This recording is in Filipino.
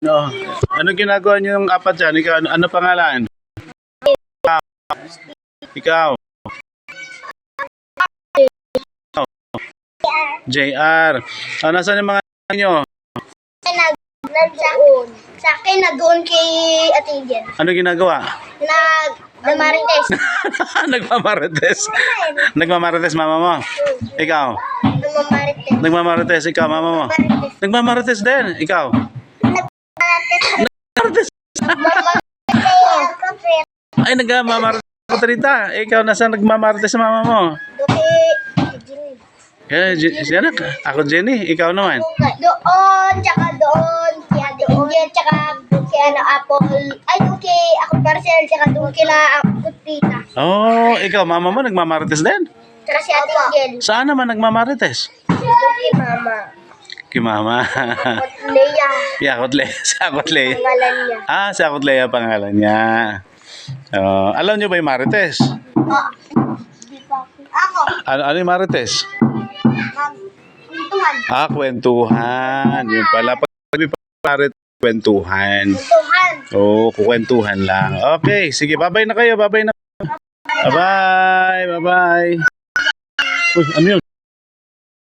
No. Ano ginagawa niyo yung apat dyan? Ikaw, ano pangalan? Ikaw. JR. Nasaan yung mga nyo? Nandoon. Sa akin, nag-doon kay Atigyan. Ano ginagawa? Nag-marites. Nagmamarites. Nagmamarites mama mo. Ikaw. Nag-marites. Nagmamarites ikaw mama mo. Nagmamarites din. Ikaw. Nagmamarites. Ay nagmamarites ko Trita. Ikaw nasa nagmamarites sa mama mo. Kaya Jenny, ako Jenny, ikaw naman. Doon, tsaka doon. Kaya doon, tsaka kaya na Apple. Ay, okay. Ako Marcel, tsaka doon kila ako Tita. Oh, ikaw mama mo nagmamarites din. Tsaka si Ate Angel. Saan naman nagmamarites? Doon kay Mama. Kay mama. At Leia. Yeah, Kotle. Sa Kotle. Pangalan niya. Sa Kotle pangalan niya. Alam niyo ba yung marites? Ako. Ano yung marites? Kwentuhan. Kwentuhan. Yun pala. Pag marites, kwentuhan. Kwentuhan. Oo, kukwentuhan lang. Okay, sige, bye-bye na kayo. Bye-bye na. Bye-bye. Bye-bye. Uy, ano yun?